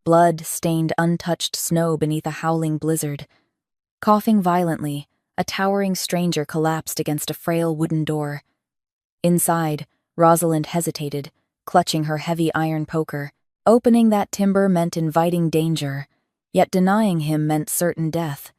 blood-stained, untouched snow beneath a howling blizzard. Coughing violently, a towering stranger collapsed against a frail wooden door. Inside, Rosalind hesitated, clutching her heavy iron poker. Opening that timber meant inviting danger, yet denying him meant certain death.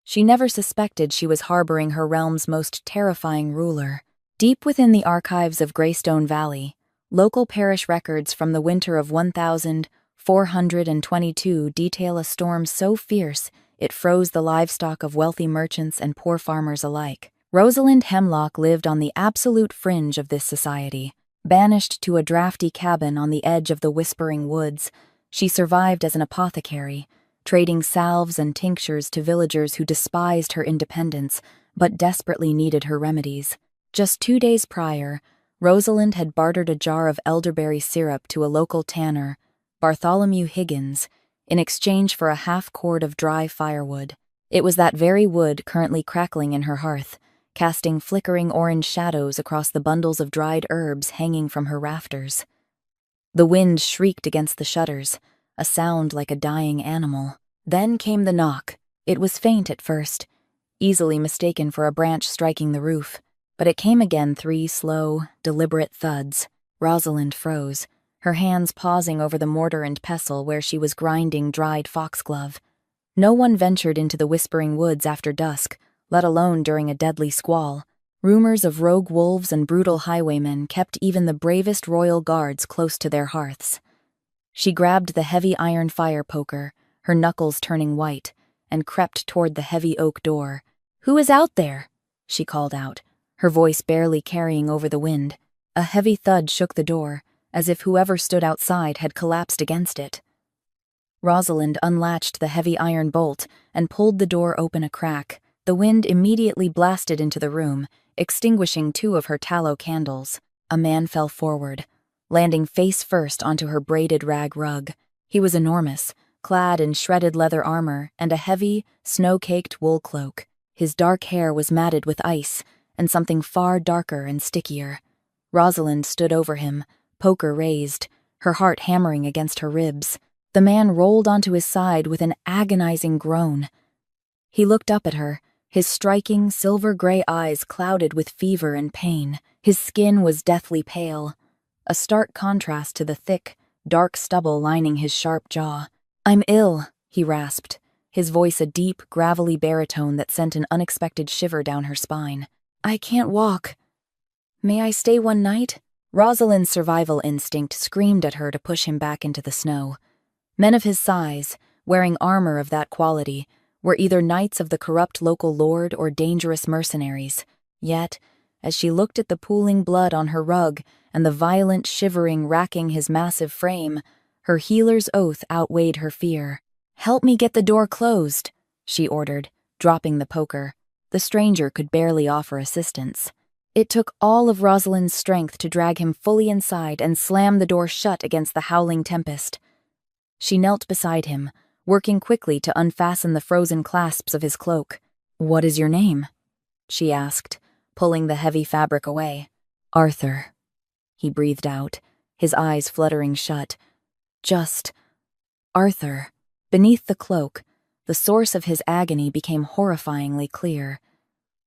She never suspected she was harboring her realm's most terrifying ruler. Deep within the archives of Greystone Valley, local parish records from the winter of 1422 detail a storm so fierce it froze the livestock of wealthy merchants and poor farmers alike. Rosalind Hemlock lived on the absolute fringe of this society. Banished to a drafty cabin on the edge of the Whispering Woods, she survived as an apothecary, trading salves and tinctures to villagers who despised her independence but desperately needed her remedies. Just 2 days prior, Rosalind had bartered a jar of elderberry syrup to a local tanner, Bartholomew Higgins, in exchange for a half-cord of dry firewood. It was that very wood currently crackling in her hearth, casting flickering orange shadows across the bundles of dried herbs hanging from her rafters. The wind shrieked against the shutters, a sound like a dying animal. Then came the knock. It was faint at first, easily mistaken for a branch striking the roof, but it came again, 3 slow, deliberate thuds. Rosalind froze, her hands pausing over the mortar and pestle where she was grinding dried foxglove. No one ventured into the Whispering Woods after dusk, let alone during a deadly squall. Rumors of rogue wolves and brutal highwaymen kept even the bravest royal guards close to their hearths. She grabbed the heavy iron fire poker, her knuckles turning white, and crept toward the heavy oak door. "Who is out there?" she called out, her voice barely carrying over the wind. A heavy thud shook the door, as if whoever stood outside had collapsed against it. Rosalind unlatched the heavy iron bolt and pulled the door open a crack. The wind immediately blasted into the room, extinguishing 2 of her tallow candles. A man fell forward, landing face first onto her braided rag rug. He was enormous, clad in shredded leather armor and a heavy, snow-caked wool cloak. His dark hair was matted with ice, and something far darker and stickier. Rosalind stood over him, poker raised, her heart hammering against her ribs. The man rolled onto his side with an agonizing groan. He looked up at her, his striking, silver-gray eyes clouded with fever and pain. His skin was deathly pale, a stark contrast to the thick, dark stubble lining his sharp jaw. "I'm ill," he rasped, his voice a deep, gravelly baritone that sent an unexpected shiver down her spine. "I can't walk. May I stay one night?" Rosalind's survival instinct screamed at her to push him back into the snow. Men of his size, wearing armor of that quality, were either knights of the corrupt local lord or dangerous mercenaries. Yet, as she looked at the pooling blood on her rug and the violent shivering racking his massive frame, her healer's oath outweighed her fear. "Help me get the door closed," she ordered, dropping the poker. The stranger could barely offer assistance. It took all of Rosalind's strength to drag him fully inside and slam the door shut against the howling tempest. She knelt beside him, working quickly to unfasten the frozen clasps of his cloak. "What is your name?" she asked, pulling the heavy fabric away. "Arthur," he breathed out, his eyes fluttering shut. "Just Arthur." Beneath the cloak, the source of his agony became horrifyingly clear.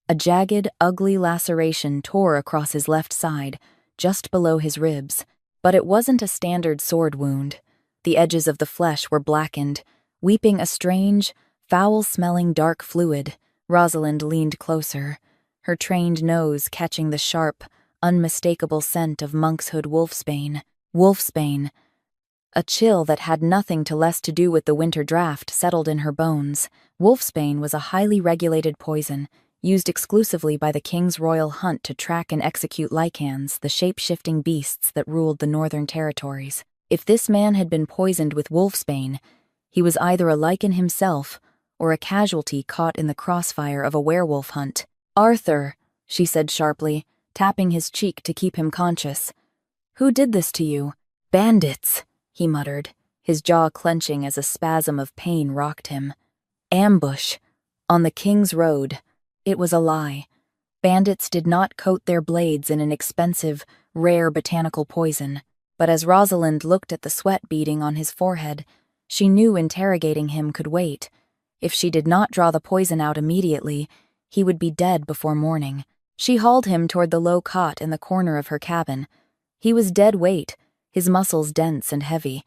A jagged, ugly laceration tore across his left side, just below his ribs, but it wasn't a standard sword wound. The edges of the flesh were blackened, weeping a strange, foul-smelling dark fluid. Rosalind leaned closer, her trained nose catching the sharp, unmistakable scent of monkshood wolfsbane. Wolfsbane. A chill that had nothing to less to do with the winter draft settled in her bones. Wolfsbane was a highly regulated poison, used exclusively by the King's Royal Hunt to track and execute lycans, the shape-shifting beasts that ruled the northern territories. If this man had been poisoned with wolfsbane, he was either a lycan himself or a casualty caught in the crossfire of a werewolf hunt. "Arthur," she said sharply, tapping his cheek to keep him conscious. "Who did this to you?" "Bandits," he muttered, his jaw clenching as a spasm of pain rocked him. "Ambush. On the King's Road." It was a lie. Bandits did not coat their blades in an expensive, rare botanical poison. But as Rosalind looked at the sweat beading on his forehead, She knew interrogating him could wait. If she did not draw the poison out immediately, he would be dead before morning. She hauled him toward the low cot in the corner of her cabin. He was dead weight, his muscles dense and heavy.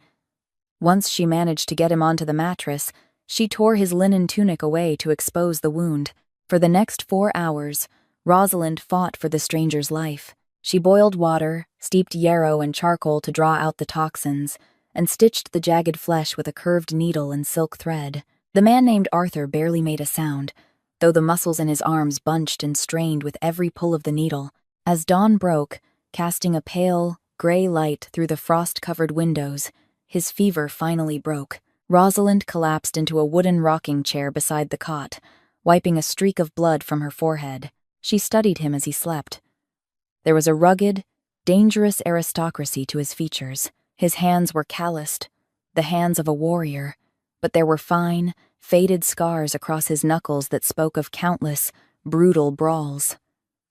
Once she managed to get him onto the mattress, she tore his linen tunic away to expose the wound. For the next 4 hours, Rosalind fought for the stranger's life. She boiled water, steeped yarrow and charcoal to draw out the toxins, and stitched the jagged flesh with a curved needle and silk thread. The man named Arthur barely made a sound, though the muscles in his arms bunched and strained with every pull of the needle. As dawn broke, casting a pale, gray light through the frost-covered windows, his fever finally broke. Rosalind collapsed into a wooden rocking chair beside the cot, wiping a streak of blood from her forehead. She studied him as he slept. There was a rugged, dangerous aristocracy to his features. His hands were calloused, the hands of a warrior, but there were fine, faded scars across his knuckles that spoke of countless, brutal brawls.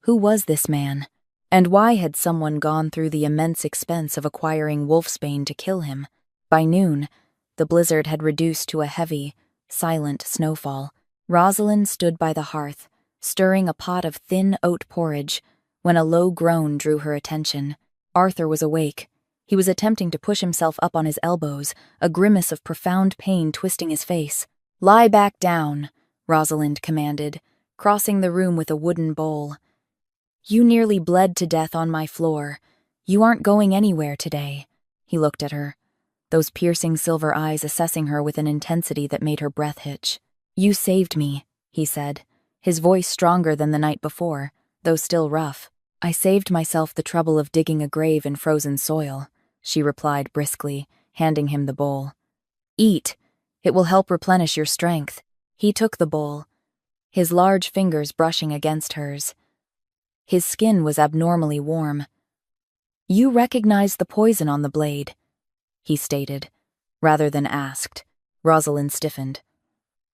Who was this man? And why had someone gone through the immense expense of acquiring wolfsbane to kill him? By noon, the blizzard had reduced to a heavy, silent snowfall. Rosalind stood by the hearth, stirring a pot of thin oat porridge, when a low groan drew her attention. Arthur was awake. He was attempting to push himself up on his elbows, a grimace of profound pain twisting his face. "Lie back down," Rosalind commanded, crossing the room with a wooden bowl. "You nearly bled to death on my floor. You aren't going anywhere today." He looked at her, those piercing silver eyes assessing her with an intensity that made her breath hitch. "You saved me," he said, his voice stronger than the night before, though still rough. "I saved myself the trouble of digging a grave in frozen soil," she replied briskly, handing him the bowl. "Eat. It will help replenish your strength." He took the bowl, his large fingers brushing against hers. His skin was abnormally warm. "You recognize the poison on the blade," he stated, rather than asked. Rosalind stiffened.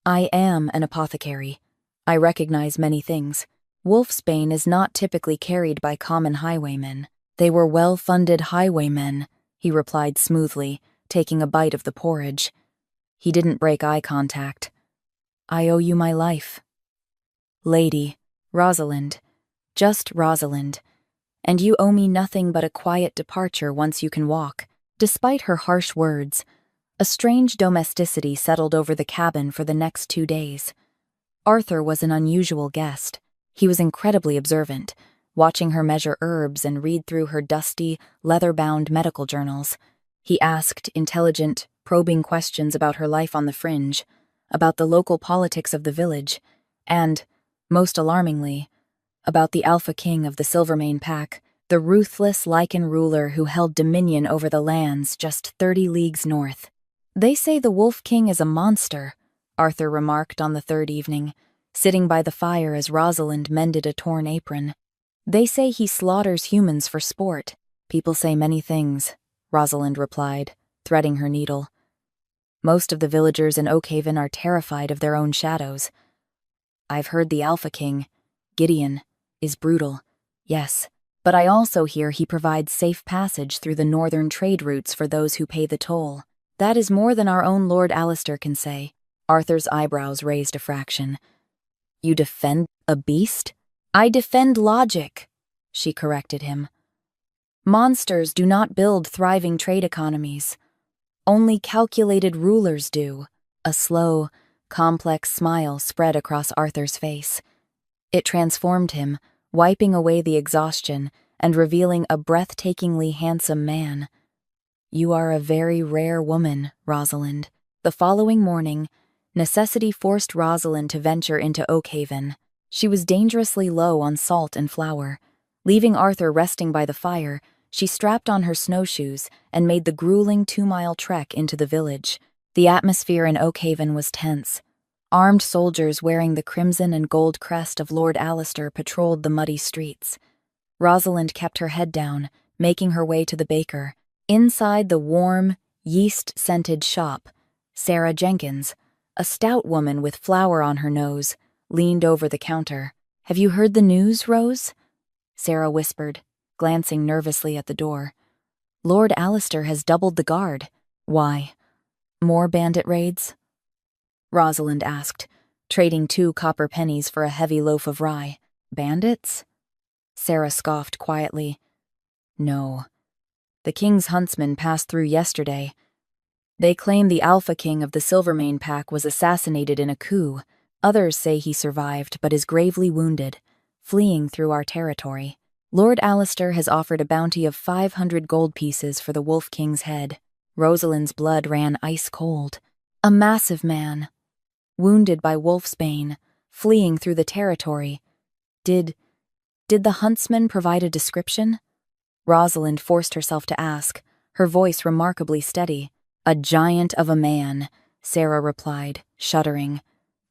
"I am an apothecary. I recognize many things. Wolfsbane is not typically carried by common highwaymen. They were well-funded highwaymen," he replied smoothly, taking a bite of the porridge. He didn't break eye contact. "I owe you my life." "Lady, Rosalind, just Rosalind, and you owe me nothing but a quiet departure once you can walk." Despite her harsh words, a strange domesticity settled over the cabin for the next 2 days. Arthur was an unusual guest. He was incredibly observant, watching her measure herbs and read through her dusty, leather-bound medical journals. He asked intelligent, probing questions about her life on the fringe, about the local politics of the village, and, most alarmingly, about the Alpha King of the Silvermane Pack, the ruthless lichen ruler who held dominion over the lands just 30 leagues north. "They say the Wolf King is a monster," Arthur remarked on the 3rd evening, sitting by the fire as Rosalind mended a torn apron. "They say he slaughters humans for sport." "People say many things," Rosalind replied, threading her needle. "Most of the villagers in Oakhaven are terrified of their own shadows. I've heard the Alpha King, Gideon, is brutal, yes, but I also hear he provides safe passage through the northern trade routes for those who pay the toll. That is more than our own Lord Alistair can say." Arthur's eyebrows raised a fraction. "You defend a beast?" "I defend logic," she corrected him. "Monsters do not build thriving trade economies. Only calculated rulers do." A slow, complex smile spread across Arthur's face. It transformed him, wiping away the exhaustion and revealing a breathtakingly handsome man. "You are a very rare woman, Rosalind." The following morning, necessity forced Rosalind to venture into Oakhaven. She was dangerously low on salt and flour. Leaving Arthur resting by the fire, she strapped on her snowshoes and made the grueling 2-mile trek into the village. The atmosphere in Oakhaven was tense. Armed soldiers wearing the crimson and gold crest of Lord Alistair patrolled the muddy streets. Rosalind kept her head down, making her way to the baker. Inside the warm, yeast-scented shop, Sarah Jenkins, a stout woman with flour on her nose, leaned over the counter. "Have you heard the news, Rose?" Sarah whispered, glancing nervously at the door. "Lord Alistair has doubled the guard." "Why?" More bandit raids? Rosalind asked, trading 2 copper pennies for a heavy loaf of rye. Bandits? Sarah scoffed quietly. No. The king's huntsmen passed through yesterday. They claim the Alpha King of the Silvermane Pack was assassinated in a coup. Others say he survived but is gravely wounded, fleeing through our territory. Lord Alistair has offered a bounty of 500 gold pieces for the Wolf King's head. Rosalind's blood ran ice cold. A massive man, wounded by wolfsbane, fleeing through the territory. Did the huntsman provide a description? Rosalind forced herself to ask, her voice remarkably steady. A giant of a man, Sarah replied, shuddering.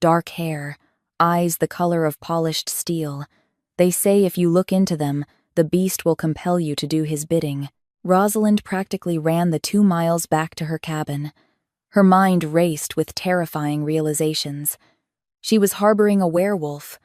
Dark hair, eyes the color of polished steel. They say if you look into them, the beast will compel you to do his bidding. Rosalind practically ran the 2 miles back to her cabin. Her mind raced with terrifying realizations. She was harboring a werewolf.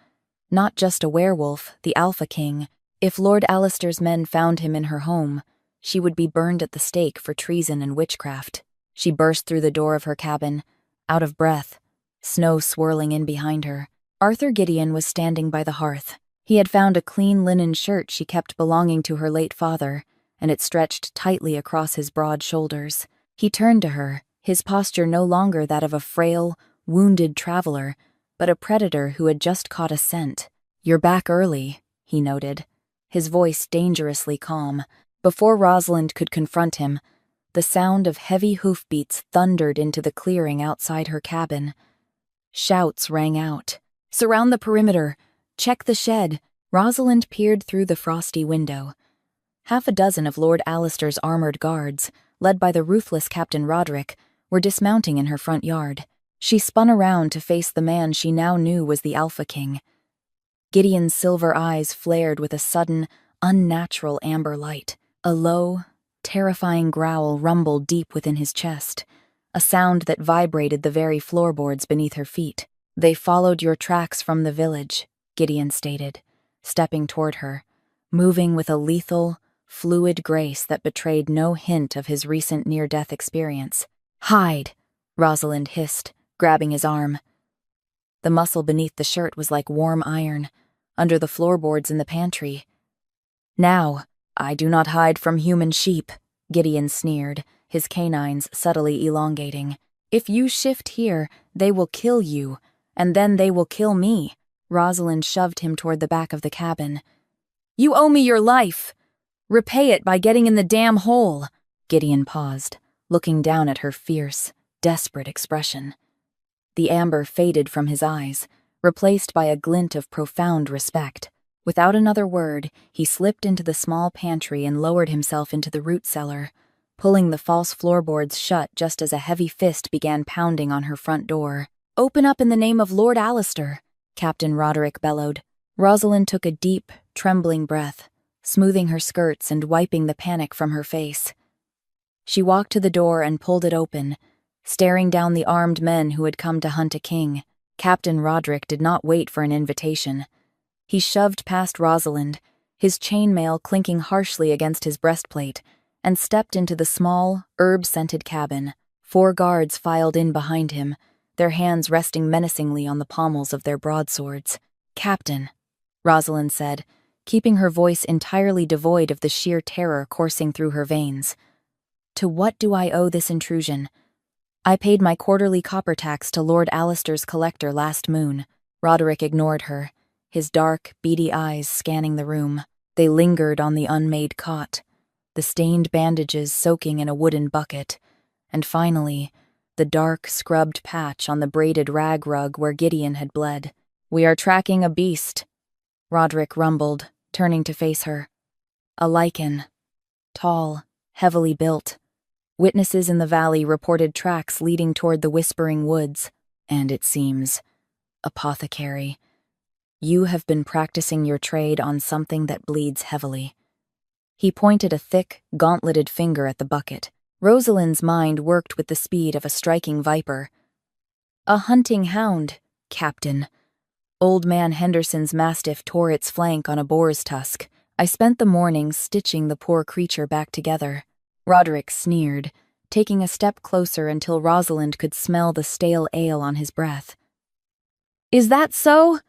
Not just a werewolf, the Alpha King. If Lord Alistair's men found him in her home, she would be burned at the stake for treason and witchcraft. She burst through the door of her cabin, out of breath, snow swirling in behind her. Arthur Gideon was standing by the hearth. He had found a clean linen shirt she kept belonging to her late father, and it stretched tightly across his broad shoulders. He turned to her, his posture no longer that of a frail, wounded traveler, but a predator who had just caught a scent. "You're back early," he noted, his voice dangerously calm. Before Rosalind could confront him, the sound of heavy hoofbeats thundered into the clearing outside her cabin. Shouts rang out. "Surround the perimeter! Check the shed!" Rosalind peered through the frosty window. 6 of Lord Alistair's armored guards, led by the ruthless Captain Roderick, were dismounting in her front yard. She spun around to face the man she now knew was the Alpha King. Gideon's silver eyes flared with a sudden, unnatural amber light. A low, terrifying growl rumbled deep within his chest, a sound that vibrated the very floorboards beneath her feet. "They followed your tracks from the village," Gideon stated, stepping toward her, moving with a lethal, fluid grace that betrayed no hint of his recent near-death experience. "Hide," Rosalind hissed, grabbing his arm. The muscle beneath the shirt was like warm iron, under the floorboards in the pantry. "Now, I do not hide from human sheep," Gideon sneered, his canines subtly elongating. "If you shift here, they will kill you, and then they will kill me." Rosalind shoved him toward the back of the cabin. "You owe me your life! Repay it by getting in the damn hole!" Gideon paused, looking down at her fierce, desperate expression. The amber faded from his eyes, replaced by a glint of profound respect. Without another word, he slipped into the small pantry and lowered himself into the root cellar, pulling the false floorboards shut just as a heavy fist began pounding on her front door. "Open up in the name of Lord Alistair," Captain Roderick bellowed. Rosalind took a deep, trembling breath, smoothing her skirts and wiping the panic from her face. She walked to the door and pulled it open, staring down the armed men who had come to hunt a king. Captain Roderick did not wait for an invitation. He shoved past Rosalind, his chainmail clinking harshly against his breastplate, and stepped into the small, herb-scented cabin. 4 guards filed in behind him, their hands resting menacingly on the pommels of their broadswords. "Captain," Rosalind said, keeping her voice entirely devoid of the sheer terror coursing through her veins. "To what do I owe this intrusion? I paid my quarterly copper tax to Lord Alistair's collector last moon." Roderick ignored her, his dark, beady eyes scanning the room. They lingered on the unmade cot, the stained bandages soaking in a wooden bucket, and finally, the dark, scrubbed patch on the braided rag rug where Gideon had bled. "We are tracking a beast," Roderick rumbled, turning to face her. "A lichen. Tall, heavily built. Witnesses in the valley reported tracks leading toward the Whispering Woods, and it seems, apothecary, you have been practicing your trade on something that bleeds heavily." He pointed a thick, gauntleted finger at the bucket. Rosalind's mind worked with the speed of a striking viper. "A hunting hound, Captain. Old man Henderson's mastiff tore its flank on a boar's tusk. I spent the morning stitching the poor creature back together." Roderick sneered, taking a step closer until Rosalind could smell the stale ale on his breath. "Is that so?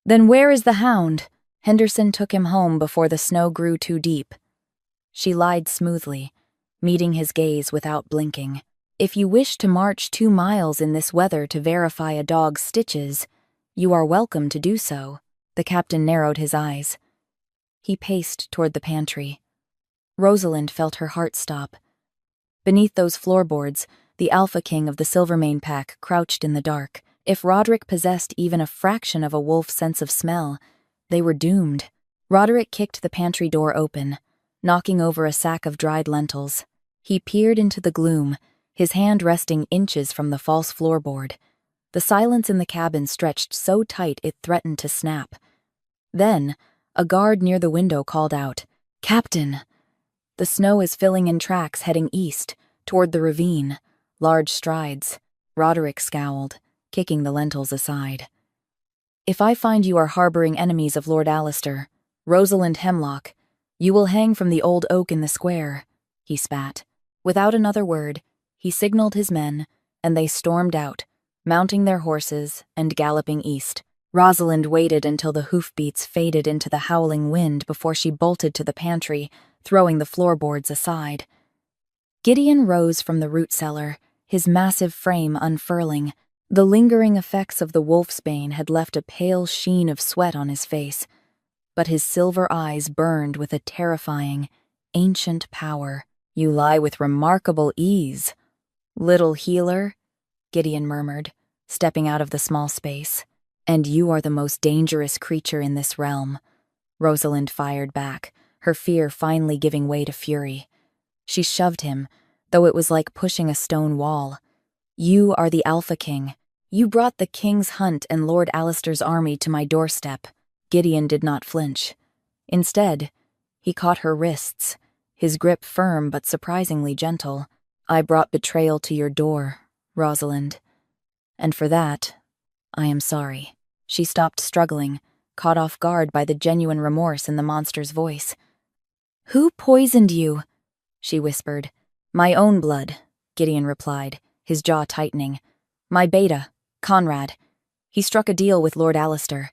Then where is the hound?" Henderson took him home before the snow grew too deep. She lied smoothly, meeting his gaze without blinking. "If you wish to march 2 miles in this weather to verify a dog's stitches, you are welcome to do so." The captain narrowed his eyes. He paced toward the pantry. Rosalind felt her heart stop. Beneath those floorboards, the alpha king of the Silvermane pack crouched in the dark. If Roderick possessed even a fraction of a wolf's sense of smell, they were doomed. Roderick kicked the pantry door open, knocking over a sack of dried lentils. He peered into the gloom, his hand resting inches from the false floorboard. The silence in the cabin stretched so tight it threatened to snap. Then, a guard near the window called out, "Captain!" The snow is filling in tracks heading east, toward the ravine. Large strides. Roderick scowled, kicking the lentils aside. "If I find you are harboring enemies of Lord Alistair, Rosalind Hemlock, you will hang from the old oak in the square," he spat. Without another word, he signaled his men, and they stormed out, mounting their horses and galloping east. Rosalind waited until the hoofbeats faded into the howling wind before she bolted to the pantry, throwing the floorboards aside. Gideon rose from the root cellar, his massive frame unfurling. The lingering effects of the wolfsbane had left a pale sheen of sweat on his face, but his silver eyes burned with a terrifying, ancient power. "You lie with remarkable ease, little healer," Gideon murmured, stepping out of the small space. "And you are the most dangerous creature in this realm," Rosalind fired back, her fear finally giving way to fury. She shoved him, though it was like pushing a stone wall. "You are the Alpha King. You brought the King's Hunt and Lord Alistair's army to my doorstep." Gideon did not flinch. Instead, he caught her wrists, his grip firm but surprisingly gentle. "I brought betrayal to your door, Rosalind. And for that, I am sorry." She stopped struggling, caught off guard by the genuine remorse in the monster's voice. "Who poisoned you?" she whispered. "My own blood," Gideon replied, his jaw tightening. "My beta, Conrad. He struck a deal with Lord Alistair.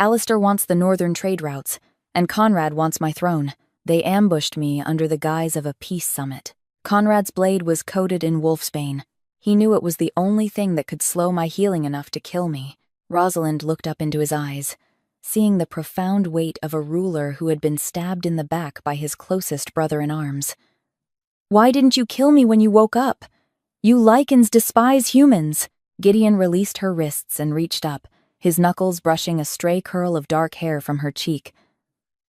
Alistair wants the northern trade routes, and Conrad wants my throne. They ambushed me under the guise of a peace summit. Conrad's blade was coated in wolfsbane. He knew it was the only thing that could slow my healing enough to kill me." Rosalind looked up into his eyes, seeing the profound weight of a ruler who had been stabbed in the back by his closest brother-in-arms. "Why didn't you kill me when you woke up? You Lycans despise humans." Gideon released her wrists and reached up, his knuckles brushing a stray curl of dark hair from her cheek.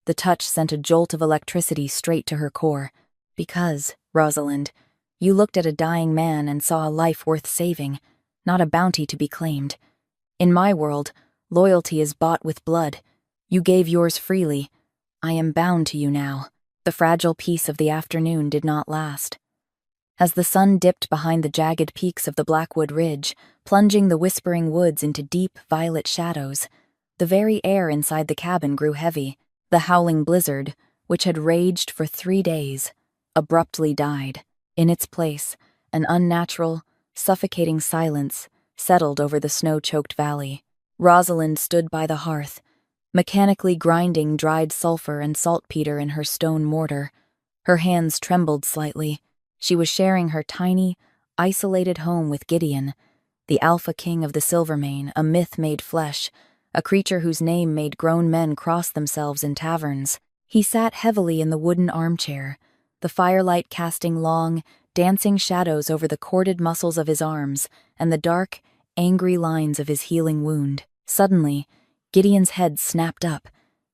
The touch sent a jolt of electricity straight to her core. "Because, Rosalind, you looked at a dying man and saw a life worth saving, not a bounty to be claimed. In my world, loyalty is bought with blood. You gave yours freely. I am bound to you now." The fragile peace of the afternoon did not last. As the sun dipped behind the jagged peaks of the Blackwood Ridge, plunging the whispering woods into deep violet shadows, the very air inside the cabin grew heavy. The howling blizzard, which had raged for 3 days, abruptly died. In its place, an unnatural, suffocating silence settled over the snow-choked valley. Rosalind stood by the hearth, mechanically grinding dried sulfur and saltpeter in her stone mortar. Her hands trembled slightly. She was sharing her tiny, isolated home with Gideon, the Alpha King of the Silvermane, a myth made flesh, a creature whose name made grown men cross themselves in taverns. He sat heavily in the wooden armchair, the firelight casting long, dancing shadows over the corded muscles of his arms and the dark, angry lines of his healing wound. Suddenly, Gideon's head snapped up,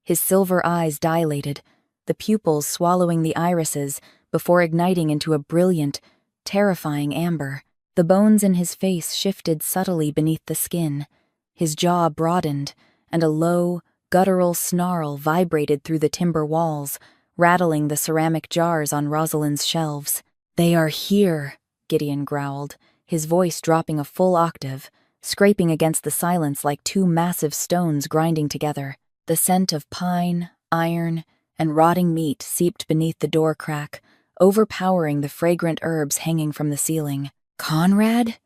his silver eyes dilated, the pupils swallowing the irises before igniting into a brilliant, terrifying amber. The bones in his face shifted subtly beneath the skin. His jaw broadened, and a low, guttural snarl vibrated through the timber walls, rattling the ceramic jars on Rosalind's shelves. "They are here," Gideon growled, his voice dropping a full octave, scraping against the silence like 2 massive stones grinding together. The scent of pine, iron, and rotting meat seeped beneath the door crack, overpowering the fragrant herbs hanging from the ceiling. "Conrad?"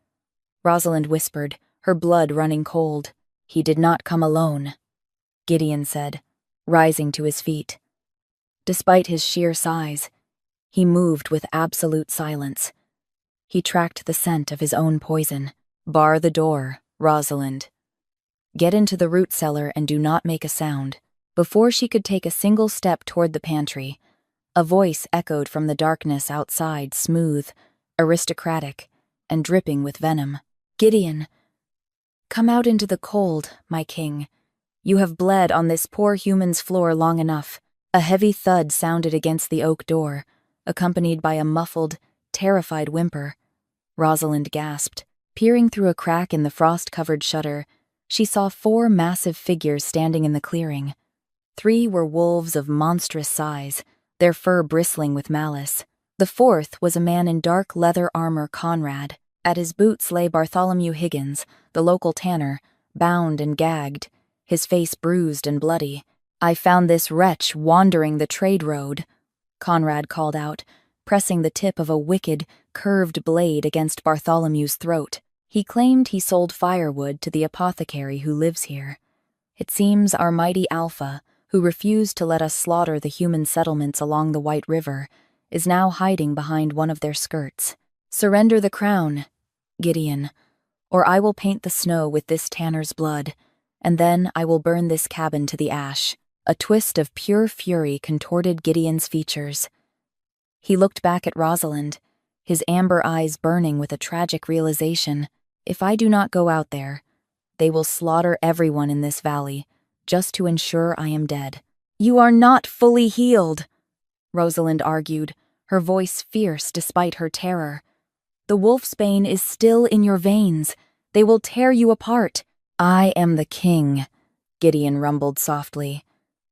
Rosalind whispered, her blood running cold. "He did not come alone," Gideon said, rising to his feet. Despite his sheer size, he moved with absolute silence. He tracked the scent of his own poison. "Bar the door, Rosalind. Get into the root cellar and do not make a sound." Before she could take a single step toward the pantry, a voice echoed from the darkness outside, smooth, aristocratic, and dripping with venom. "Gideon, come out into the cold, my king. You have bled on this poor human's floor long enough." A heavy thud sounded against the oak door, accompanied by a muffled, terrified whimper. Rosalind gasped. Peering through a crack in the frost-covered shutter, she saw 4 massive figures standing in the clearing. 3 were wolves of monstrous size, their fur bristling with malice. The 4th was a man in dark leather armor, Conrad. At his boots lay Bartholomew Higgins, the local tanner, bound and gagged, his face bruised and bloody. "I found this wretch wandering the trade road," Conrad called out, pressing the tip of a wicked, curved blade against Bartholomew's throat. He claimed he sold firewood to the apothecary who lives here. It seems our mighty Alpha, who refused to let us slaughter the human settlements along the White River, is now hiding behind one of their skirts. "Surrender the crown, Gideon, or I will paint the snow with this tanner's blood, and then I will burn this cabin to the ash." A twist of pure fury contorted Gideon's features. He looked back at Rosalind, his amber eyes burning with a tragic realization. "If I do not go out there, they will slaughter everyone in this valley, just to ensure I am dead." "You are not fully healed," Rosalind argued, her voice fierce despite her terror. "The wolfsbane is still in your veins. They will tear you apart." "I am the king," Gideon rumbled softly,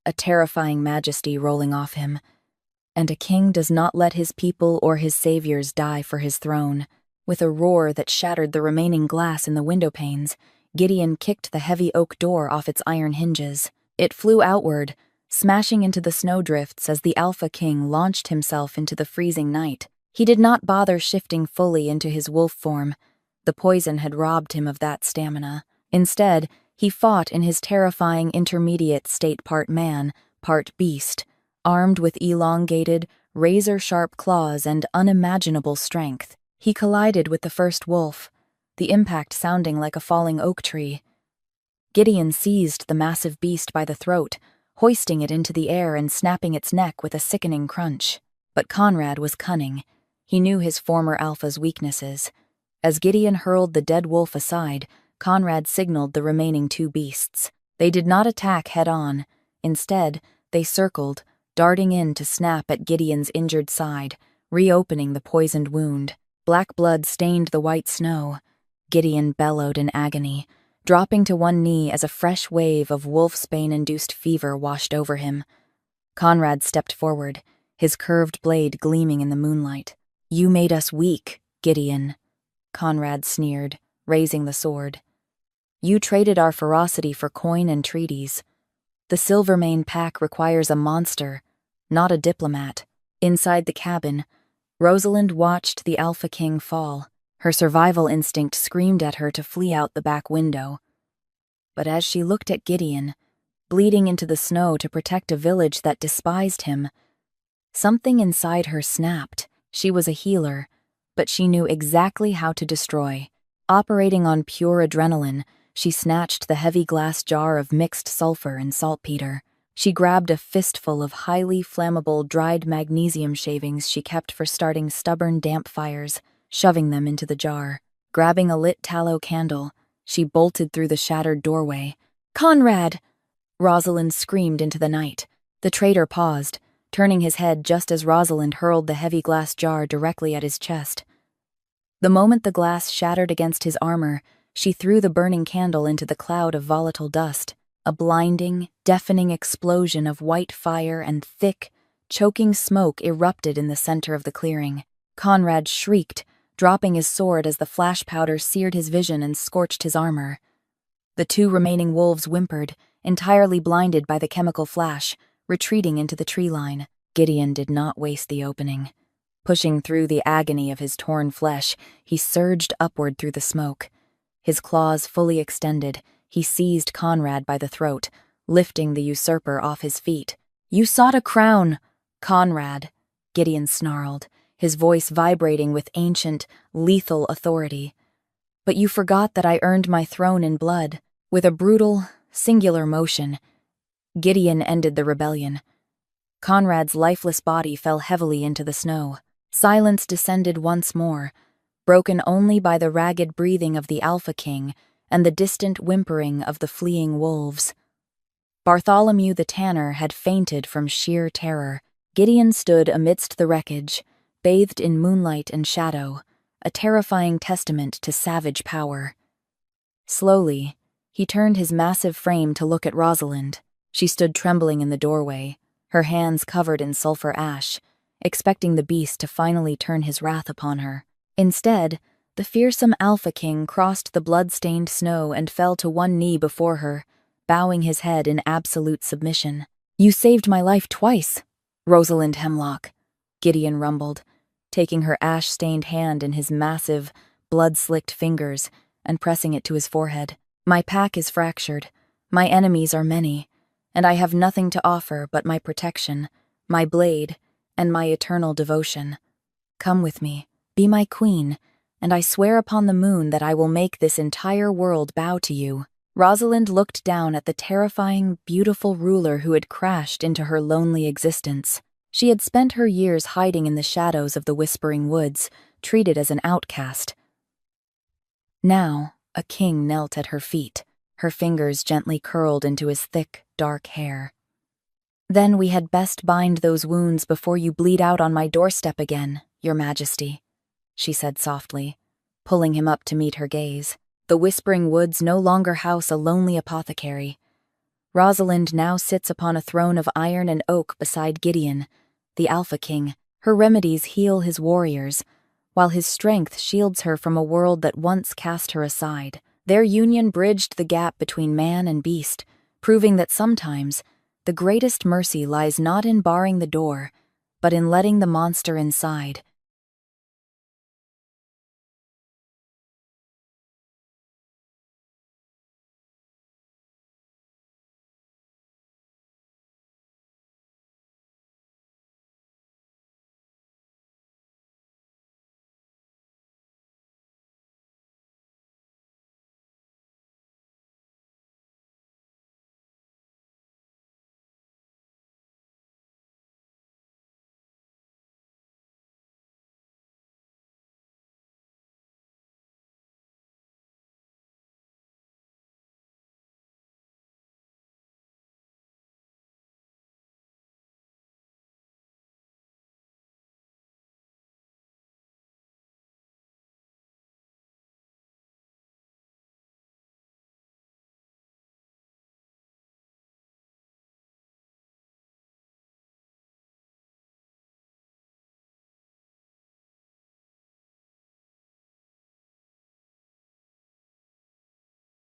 a terrifying majesty rolling off him. "And a king does not let his people or his saviors die for his throne." With a roar that shattered the remaining glass in the window panes, Gideon kicked the heavy oak door off its iron hinges. It flew outward, smashing into the snowdrifts as the Alpha King launched himself into the freezing night. He did not bother shifting fully into his wolf form. The poison had robbed him of that stamina. Instead, he fought in his terrifying intermediate state, part man, part beast, armed with elongated, razor-sharp claws and unimaginable strength. He collided with the first wolf, the impact sounding like a falling oak tree. Gideon seized the massive beast by the throat, hoisting it into the air and snapping its neck with a sickening crunch. But Conrad was cunning. He knew his former alpha's weaknesses. As Gideon hurled the dead wolf aside, Conrad signaled the remaining 2 beasts. They did not attack head-on. Instead, they circled, darting in to snap at Gideon's injured side, reopening the poisoned wound. Black blood stained the white snow. Gideon bellowed in agony, dropping to one knee as a fresh wave of wolfsbane-induced fever washed over him. Conrad stepped forward, his curved blade gleaming in the moonlight. "You made us weak, Gideon," Conrad sneered, raising the sword. "You traded our ferocity for coin and treaties. The Silvermane pack requires a monster, not a diplomat." Inside the cabin, Rosalind watched the Alpha King fall. Her survival instinct screamed at her to flee out the back window. But as she looked at Gideon, bleeding into the snow to protect a village that despised him, something inside her snapped. She was a healer, but she knew exactly how to destroy. Operating on pure adrenaline, she snatched the heavy glass jar of mixed sulfur and saltpeter. She grabbed a fistful of highly flammable dried magnesium shavings she kept for starting stubborn damp fires, shoving them into the jar. Grabbing a lit tallow candle, she bolted through the shattered doorway. "Conrad!" Rosalind screamed into the night. The traitor paused, turning his head just as Rosalind hurled the heavy glass jar directly at his chest. The moment the glass shattered against his armor, she threw the burning candle into the cloud of volatile dust. A blinding, deafening explosion of white fire and thick, choking smoke erupted in the center of the clearing. Conrad shrieked, dropping his sword as the flash powder seared his vision and scorched his armor. The 2 remaining wolves whimpered, entirely blinded by the chemical flash, retreating into the tree line. Gideon did not waste the opening. Pushing through the agony of his torn flesh, he surged upward through the smoke. His claws fully extended, he seized Conrad by the throat, lifting the usurper off his feet. "You sought a crown, Conrad," Gideon snarled, his voice vibrating with ancient, lethal authority. "But you forgot that I earned my throne in blood." With a brutal, singular motion, Gideon ended the rebellion. Conrad's lifeless body fell heavily into the snow. Silence descended once more, broken only by the ragged breathing of the Alpha King and the distant whimpering of the fleeing wolves. Bartholomew the Tanner had fainted from sheer terror. Gideon stood amidst the wreckage, bathed in moonlight and shadow, a terrifying testament to savage power. Slowly, he turned his massive frame to look at Rosalind. She stood trembling in the doorway, her hands covered in sulfur ash, expecting the beast to finally turn his wrath upon her. Instead, the fearsome Alpha King crossed the blood-stained snow and fell to one knee before her, bowing his head in absolute submission. "You saved my life twice, Rosalind Hemlock," Gideon rumbled, taking her ash-stained hand in his massive, blood-slicked fingers and pressing it to his forehead. "My pack is fractured, my enemies are many, and I have nothing to offer but my protection, my blade, and my eternal devotion. Come with me, be my queen, and I swear upon the moon that I will make this entire world bow to you." Rosalind looked down at the terrifying, beautiful ruler who had crashed into her lonely existence. She had spent her years hiding in the shadows of the Whispering Woods, treated as an outcast. Now, a king knelt at her feet, her fingers gently curled into his thick, dark hair. "Then we had best bind those wounds before you bleed out on my doorstep again, Your Majesty," she said softly, pulling him up to meet her gaze. The Whispering Woods no longer house a lonely apothecary. Rosalind now sits upon a throne of iron and oak beside Gideon, the Alpha King. Her remedies heal his warriors, while his strength shields her from a world that once cast her aside. Their union bridged the gap between man and beast, proving that sometimes the greatest mercy lies not in barring the door, but in letting the monster inside